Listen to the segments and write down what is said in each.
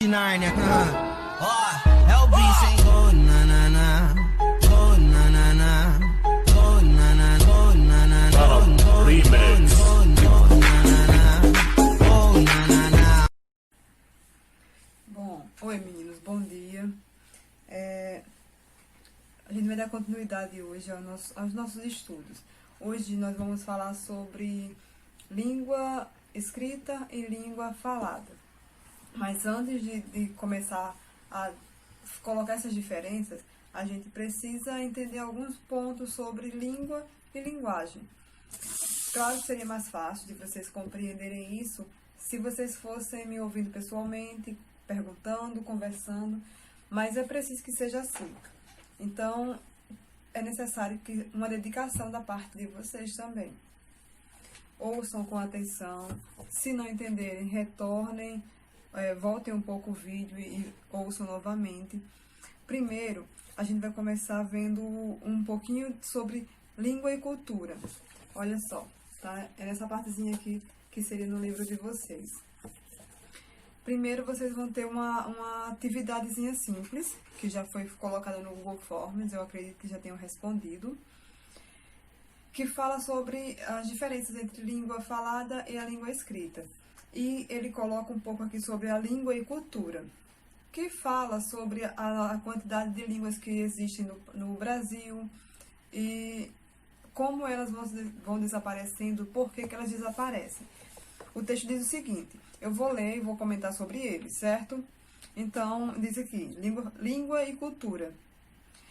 Nárnia. Ó, é o bicho, hein? Oh, nanana. Oh, nanana. Oh, nanana. Oh, nanana. Oh, Remix. oh, nanana. Oh, nanana. Bom, oi meninos, bom dia. A gente vai dar continuidade hoje aos nossos estudos. Hoje nós vamos falar sobre língua escrita e língua falada. Mas antes de começar a colocar essas diferenças, a gente precisa entender alguns pontos sobre língua e linguagem. Claro que seria mais fácil de vocês compreenderem isso se vocês fossem me ouvindo pessoalmente, perguntando, conversando, mas é preciso que seja assim. Então, é necessário que uma dedicação da parte de vocês também. Ouçam com atenção, se não entenderem, retornem, voltem um pouco o vídeo e ouçam novamente. Primeiro, a gente vai começar vendo um pouquinho sobre língua e cultura. Olha só, tá? É nessa partezinha aqui que seria no livro de vocês. Primeiro, vocês vão ter uma atividadezinha simples, que já foi colocada no Google Forms, eu acredito que já tenham respondido, que fala sobre as diferenças entre língua falada e a língua escrita. E ele coloca um pouco aqui sobre a língua e cultura, que fala sobre a quantidade de línguas que existem no Brasil e como elas vão desaparecendo, por que elas desaparecem. O texto diz o seguinte, eu vou ler e vou comentar sobre ele, certo? Então, diz aqui, língua e cultura.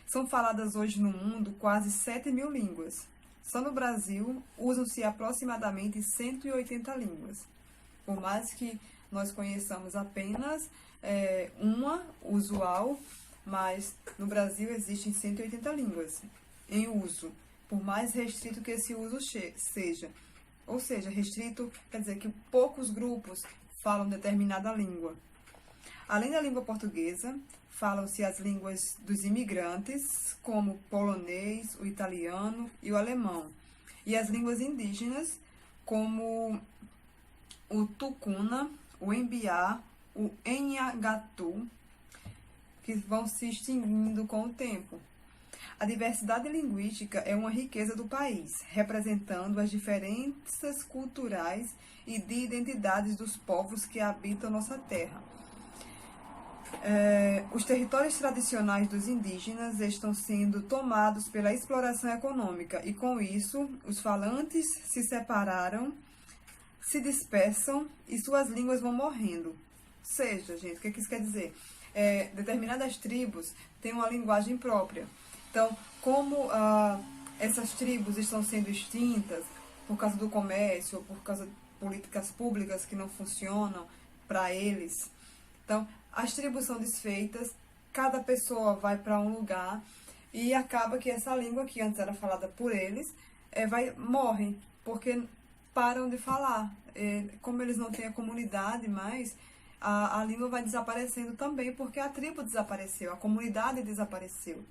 São faladas hoje no mundo quase 7.000 línguas. Só no Brasil, usam-se aproximadamente 180 línguas. Por mais que nós conheçamos apenas uma usual, mas no Brasil existem 180 línguas em uso, por mais restrito que esse uso seja. Ou seja, restrito quer dizer que poucos grupos falam determinada língua. Além da língua portuguesa, falam-se as línguas dos imigrantes, como o polonês, o italiano e o alemão. E as línguas indígenas, como o tucuna, o embiá, o nhangatu, que vão se extinguindo com o tempo. A diversidade linguística é uma riqueza do país, representando as diferenças culturais e de identidades dos povos que habitam nossa terra. Os territórios tradicionais dos indígenas estão sendo tomados pela exploração econômica e, com isso, os falantes se separaram, se dispersam e suas línguas vão morrendo. Ou seja, gente, o que isso quer dizer? Determinadas tribos têm uma linguagem própria. Então, como essas tribos estão sendo extintas por causa do comércio, ou por causa de políticas públicas que não funcionam para eles, então, as tribos são desfeitas, cada pessoa vai para um lugar e acaba que essa língua que antes era falada por eles, morre, porque param de falar. Como eles não têm a comunidade mais, a língua vai desaparecendo também, porque a tribo desapareceu, a comunidade desapareceu.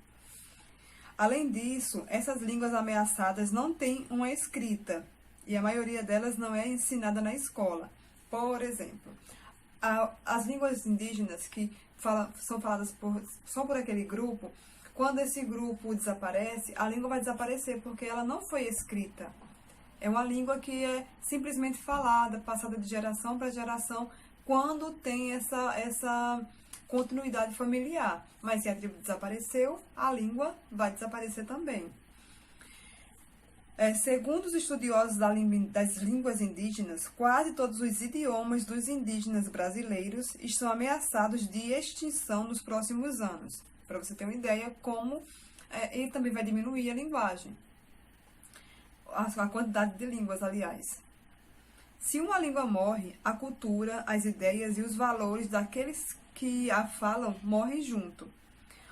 Além disso, essas línguas ameaçadas não têm uma escrita, e a maioria delas não é ensinada na escola. Por exemplo, as línguas indígenas que são faladas só por aquele grupo, quando esse grupo desaparece, a língua vai desaparecer, porque ela não foi escrita. É uma língua que é simplesmente falada, passada de geração para geração, quando tem essa continuidade familiar. Mas se a tribo desapareceu, a língua vai desaparecer também. Segundo os estudiosos das línguas indígenas, quase todos os idiomas dos indígenas brasileiros estão ameaçados de extinção nos próximos anos. Para você ter uma ideia como ele também vai diminuir a linguagem. A quantidade de línguas, aliás. Se uma língua morre, a cultura, as ideias e os valores daqueles que a falam morrem junto.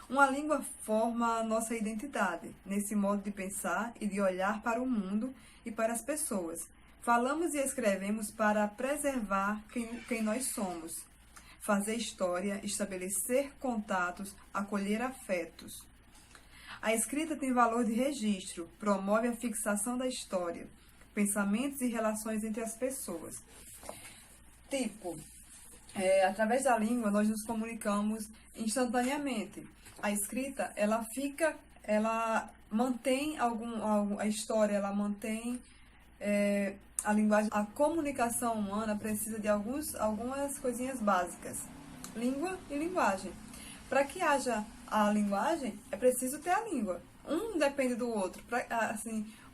Uma língua forma a nossa identidade, nesse modo de pensar e de olhar para o mundo e para as pessoas. Falamos e escrevemos para preservar quem nós somos, fazer história, estabelecer contatos, acolher afetos. A escrita tem valor de registro, promove a fixação da história, pensamentos e relações entre as pessoas. Tipo, Através da língua, nós nos comunicamos instantaneamente. A escrita, ela mantém a história, ela mantém a linguagem. A comunicação humana precisa de algumas coisinhas básicas. Língua e linguagem. Para que haja a linguagem, é preciso ter a língua. Um depende do outro.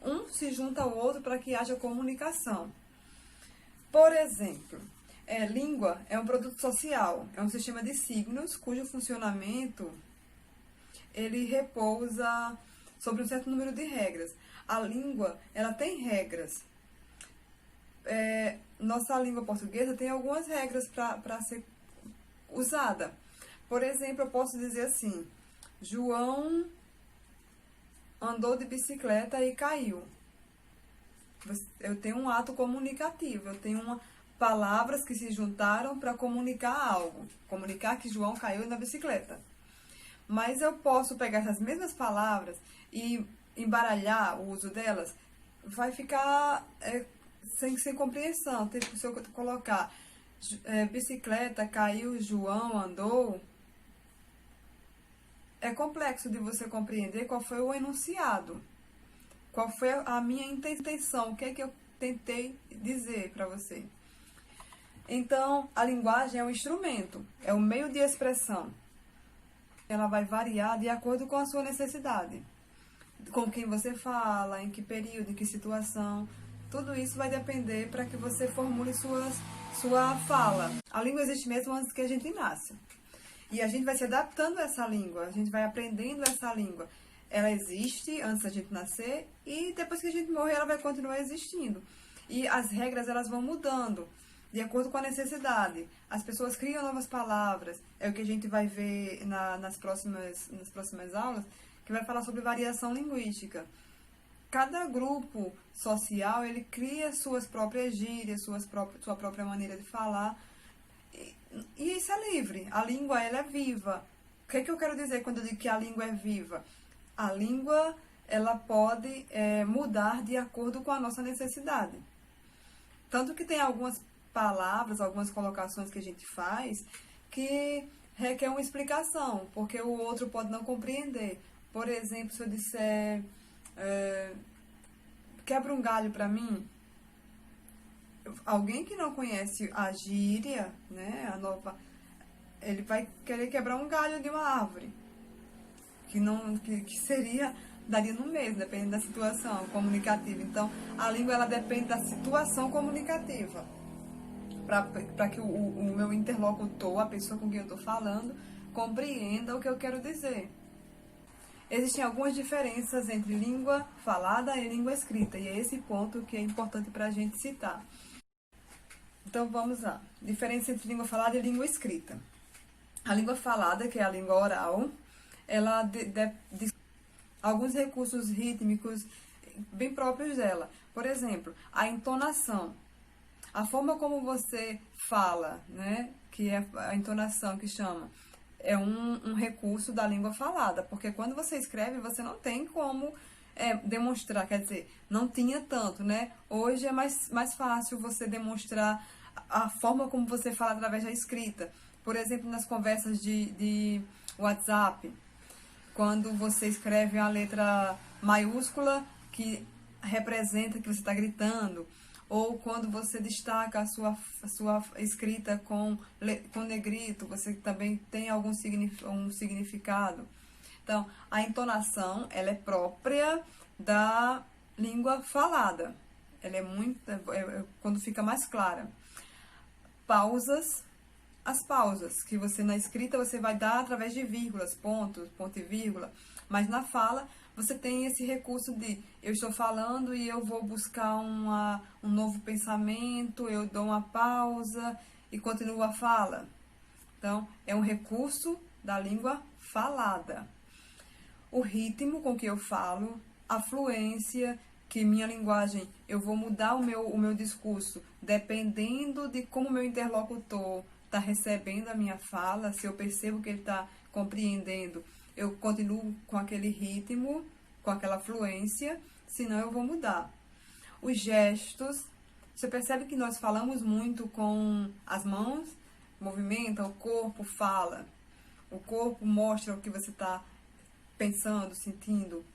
Um se junta ao outro para que haja comunicação. Por exemplo, língua é um produto social, é um sistema de signos cujo funcionamento ele repousa sobre um certo número de regras. A língua, ela tem regras. Nossa língua portuguesa tem algumas regras para ser usada. Por exemplo, eu posso dizer assim: João andou de bicicleta e caiu. Eu tenho um ato comunicativo, eu tenho palavras que se juntaram para comunicar algo. Comunicar que João caiu na bicicleta. Mas eu posso pegar essas mesmas palavras e embaralhar o uso delas, vai ficar sem compreensão. Se eu colocar bicicleta, caiu, João andou, é complexo de você compreender qual foi o enunciado, qual foi a minha intenção, o que é que eu tentei dizer para você. Então, a linguagem é um instrumento, é um meio de expressão. Ela vai variar de acordo com a sua necessidade. Com quem você fala, em que período, em que situação. Tudo isso vai depender para que você formule sua fala. A língua existe mesmo antes que a gente nasce. E a gente vai se adaptando a essa língua, a gente vai aprendendo essa língua. Ela existe antes da gente nascer e depois que a gente morrer ela vai continuar existindo. E as regras elas vão mudando de acordo com a necessidade. As pessoas criam novas palavras. É o que a gente vai ver nas próximas aulas, que vai falar sobre variação linguística. Cada grupo social, ele cria suas próprias gírias, sua própria maneira de falar. E isso é livre. A língua, ela é viva. O que é que eu quero dizer quando eu digo que a língua é viva? A língua, ela pode mudar de acordo com a nossa necessidade. Tanto que tem algumas palavras, algumas colocações que a gente faz que requer uma explicação, porque o outro pode não compreender. Por exemplo, se eu disser quebra um galho para mim, alguém que não conhece a gíria, né, ele vai querer quebrar um galho de uma árvore, que daria no mesmo, dependendo da situação comunicativa. Então, a língua ela depende da situação comunicativa, para que o meu interlocutor, a pessoa com quem eu estou falando, compreenda o que eu quero dizer. Existem algumas diferenças entre língua falada e língua escrita, e é esse ponto que é importante para a gente citar. Então, vamos lá. Diferença entre língua falada e língua escrita. A língua falada, que é a língua oral, ela alguns recursos rítmicos bem próprios dela. Por exemplo, a entonação. A forma como você fala, né, que é a entonação que chama, é um recurso da língua falada, porque quando você escreve, você não tem como demonstrar, quer dizer, não tinha tanto, né? Hoje é mais fácil você demonstrar a forma como você fala através da escrita. Por exemplo, nas conversas de WhatsApp, quando você escreve uma letra maiúscula que representa que você está gritando, ou quando você destaca a sua escrita com negrito, você também tem um significado. Então, a entonação, ela é própria da língua falada. Ela é quando fica mais clara. Pausas. As pausas, que você na escrita você vai dar através de vírgulas, ponto e vírgula. Mas na fala, você tem esse recurso de eu estou falando e eu vou buscar um novo pensamento, eu dou uma pausa e continuo a fala. Então, é um recurso da língua falada. O ritmo com que eu falo, a fluência, que minha linguagem, eu vou mudar o meu discurso dependendo de como o meu interlocutor está recebendo a minha fala. Se eu percebo que ele está compreendendo, eu continuo com aquele ritmo, com aquela fluência, senão eu vou mudar. Os gestos, você percebe que nós falamos muito com as mãos, movimenta, o corpo fala. O corpo mostra o que você está pensando, sentindo.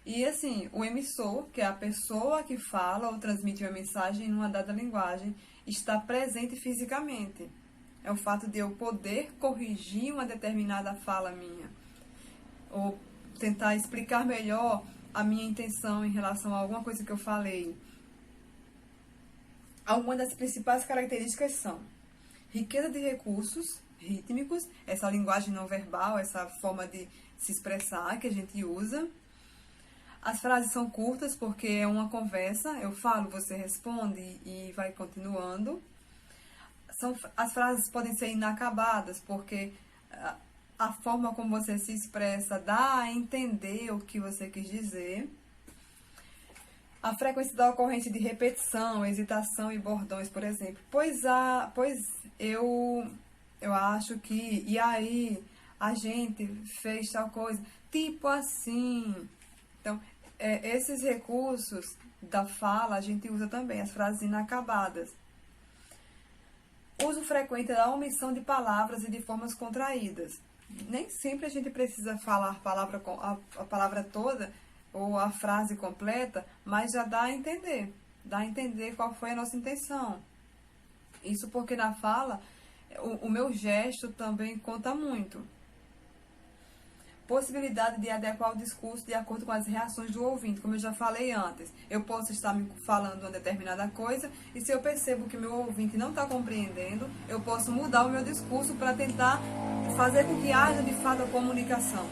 E assim, o emissor, que é a pessoa que fala ou transmite uma mensagem em uma dada linguagem, está presente fisicamente. É o fato de eu poder corrigir uma determinada fala minha, ou tentar explicar melhor a minha intenção em relação a alguma coisa que eu falei. Algumas das principais características são riqueza de recursos rítmicos, essa linguagem não verbal, essa forma de se expressar que a gente usa. As frases são curtas porque é uma conversa, eu falo, você responde e vai continuando. As frases podem ser inacabadas porque a forma como você se expressa dá a entender o que você quis dizer. A frequência da ocorrência de repetição, hesitação e bordões, por exemplo. Pois eu acho que, e aí, a gente fez tal coisa, tipo assim. Então, esses recursos da fala a gente usa também, as frases inacabadas. Uso frequente da omissão de palavras e de formas contraídas. Nem sempre a gente precisa falar a palavra toda ou a frase completa, mas já dá a entender qual foi a nossa intenção. Isso porque na fala, o meu gesto também conta muito. Possibilidade de adequar o discurso de acordo com as reações do ouvinte, como eu já falei antes. Eu posso estar me falando uma determinada coisa e se eu percebo que meu ouvinte não está compreendendo, eu posso mudar o meu discurso para tentar fazer com que haja de fato a comunicação.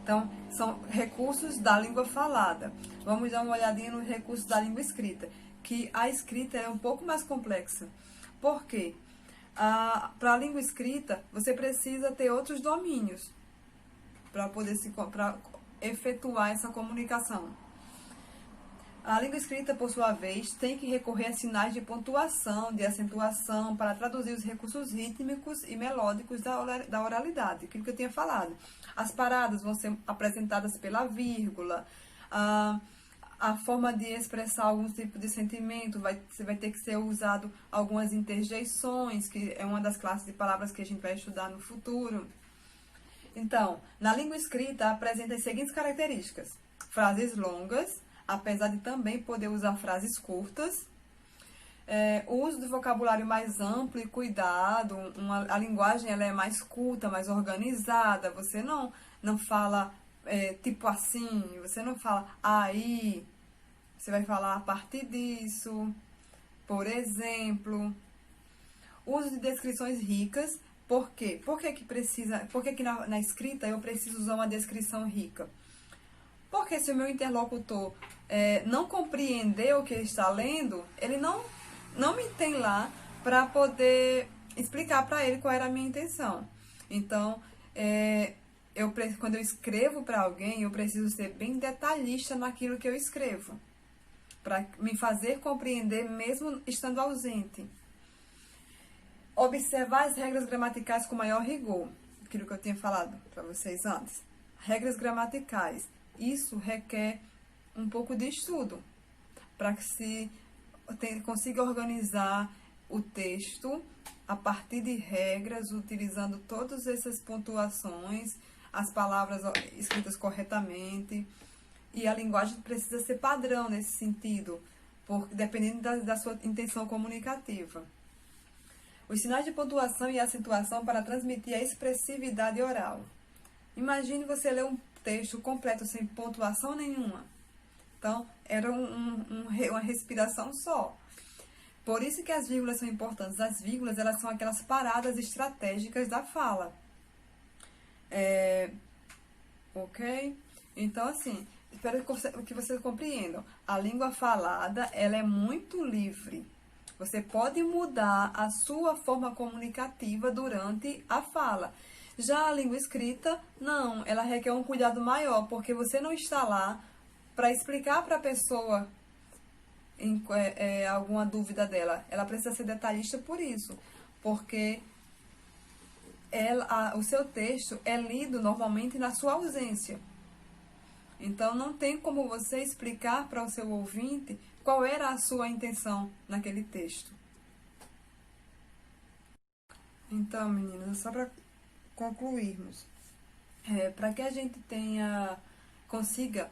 Então, são recursos da língua falada. Vamos dar uma olhadinha nos recursos da língua escrita, que a escrita é um pouco mais complexa. Por quê? Para a língua escrita, você precisa ter outros domínios para poder efetuar essa comunicação. A língua escrita, por sua vez, tem que recorrer a sinais de pontuação, de acentuação, para traduzir os recursos rítmicos e melódicos da oralidade, aquilo que eu tinha falado. As paradas vão ser apresentadas pela vírgula, a forma de expressar algum tipo de sentimento vai ter que ser usado algumas interjeições, que é uma das classes de palavras que a gente vai estudar no futuro. Então, na língua escrita apresenta as seguintes características: frases longas, apesar de também poder usar frases curtas, o uso do vocabulário mais amplo e cuidado, a linguagem ela é mais culta, mais organizada, você não fala tipo assim, você não fala aí, você vai falar a partir disso, por exemplo. Uso de descrições ricas, por quê? Por que na escrita eu preciso usar uma descrição rica? Porque se o meu interlocutor não compreender o que ele está lendo, ele não me tem lá para poder explicar para ele qual era a minha intenção. Então, quando eu escrevo para alguém, eu preciso ser bem detalhista naquilo que eu escrevo, para me fazer compreender mesmo estando ausente. Observar as regras gramaticais com maior rigor, aquilo que eu tinha falado para vocês antes. Regras gramaticais, isso requer um pouco de estudo, para que se consiga organizar o texto a partir de regras, utilizando todas essas pontuações, as palavras escritas corretamente, e a linguagem precisa ser padrão nesse sentido, dependendo da sua intenção comunicativa. Os sinais de pontuação e acentuação para transmitir a expressividade oral. Imagine você ler um texto completo sem pontuação nenhuma. Então, era uma respiração só. Por isso que as vírgulas são importantes. As vírgulas, elas são aquelas paradas estratégicas da fala. Ok? Então, assim, espero que vocês compreendam. A língua falada, ela é muito livre. Você pode mudar a sua forma comunicativa durante a fala. Já a língua escrita, não. Ela requer um cuidado maior, porque você não está lá para explicar para a pessoa alguma dúvida dela. Ela precisa ser detalhista por isso, porque o seu texto é lido normalmente na sua ausência. Então, não tem como você explicar para o seu ouvinte qual era a sua intenção naquele texto. Então, meninas, só para concluirmos, para que a gente consiga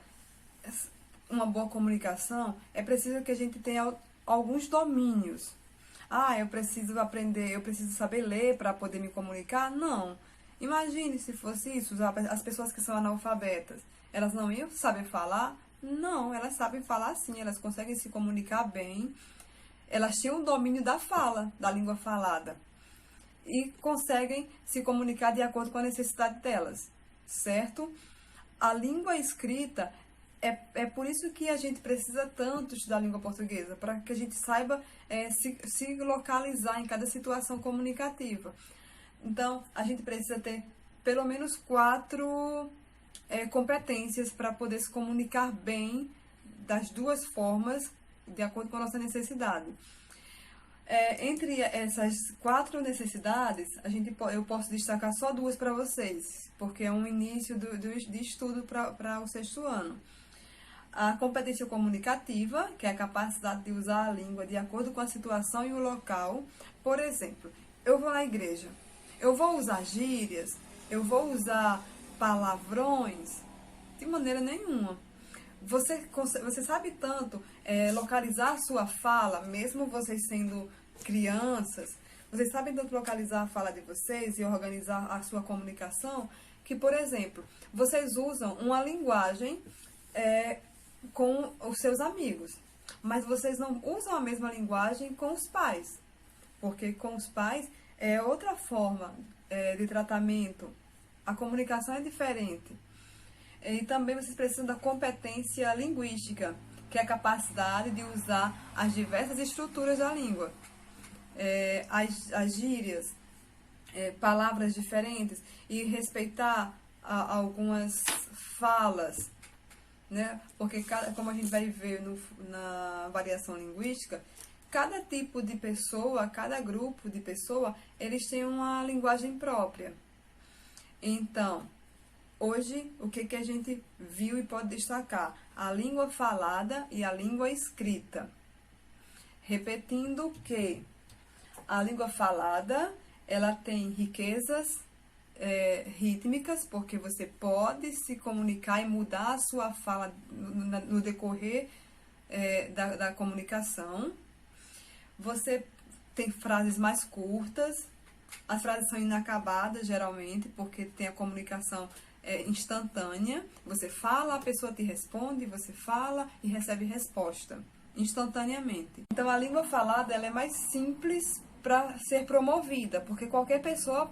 uma boa comunicação, é preciso que a gente tenha alguns domínios. Eu preciso aprender, eu preciso saber ler para poder me comunicar? Não. Imagine se fosse isso, as pessoas que são analfabetas, elas não iam saber falar? Não, elas sabem falar sim, elas conseguem se comunicar bem, elas tinham o domínio da fala, da língua falada, e conseguem se comunicar de acordo com a necessidade delas, certo? A língua escrita, é por isso que a gente precisa tanto estudar a língua portuguesa, para que a gente saiba se localizar em cada situação comunicativa. Então, a gente precisa ter pelo menos 4 competências para poder se comunicar bem das duas formas, de acordo com a nossa necessidade. Entre essas 4 necessidades, eu posso destacar só 2 para vocês, porque é um início de estudo para o 6º ano. A competência comunicativa, que é a capacidade de usar a língua de acordo com a situação e o local. Por exemplo, eu vou na igreja, eu vou usar gírias, eu vou usar palavrões? De maneira nenhuma. Você sabe tanto localizar a sua fala, mesmo vocês sendo crianças, vocês sabem tanto localizar a fala de vocês e organizar a sua comunicação, que, por exemplo, vocês usam uma linguagem com os seus amigos, mas vocês não usam a mesma linguagem com os pais, porque com os pais é outra forma de tratamento, a comunicação é diferente. E também vocês precisam da competência linguística, que é a capacidade de usar as diversas estruturas da língua, as gírias, palavras diferentes, e respeitar algumas falas, né? Porque, como a gente vai ver na variação linguística, cada tipo de pessoa, cada grupo de pessoa, eles têm uma linguagem própria. Então, hoje, o que a gente viu e pode destacar? A língua falada e a língua escrita. Repetindo que a língua falada, ela tem riquezas rítmicas, porque você pode se comunicar e mudar a sua fala no decorrer da comunicação. Você tem frases mais curtas, as frases são inacabadas geralmente, porque tem a comunicação instantânea. Você fala, a pessoa te responde, você fala e recebe resposta instantaneamente. Então a língua falada ela é mais simples para ser promovida, porque qualquer pessoa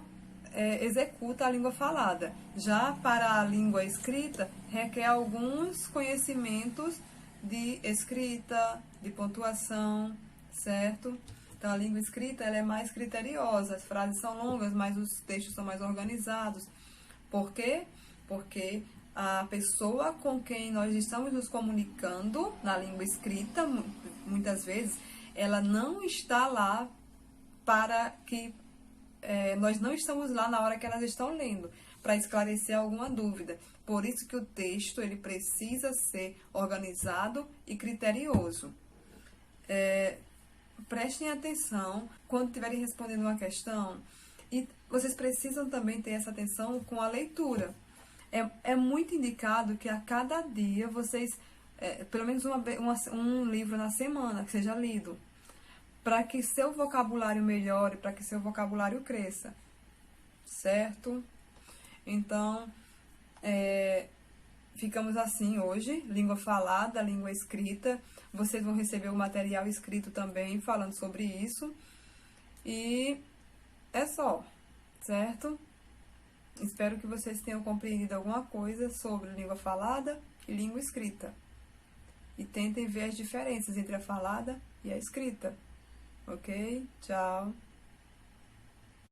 executa a língua falada. Já para a língua escrita, requer alguns conhecimentos de escrita, de pontuação, certo? Então, a língua escrita ela é mais criteriosa, as frases são longas, mas os textos são mais organizados. Por quê? Porque a pessoa com quem nós estamos nos comunicando na língua escrita, muitas vezes, ela não está lá para que nós não estamos lá na hora que elas estão lendo, para esclarecer alguma dúvida. Por isso que o texto ele precisa ser organizado e criterioso. Prestem atenção quando estiverem respondendo uma questão, e vocês precisam também ter essa atenção com a leitura. É muito indicado que a cada dia vocês, pelo menos um livro na semana, que seja lido, para que seu vocabulário melhore, para que seu vocabulário cresça, certo? Então, ficamos assim hoje, língua falada, língua escrita. Vocês vão receber o material escrito também, falando sobre isso. E é só, certo? Espero que vocês tenham compreendido alguma coisa sobre língua falada e língua escrita. E tentem ver as diferenças entre a falada e a escrita. Ok? Tchau.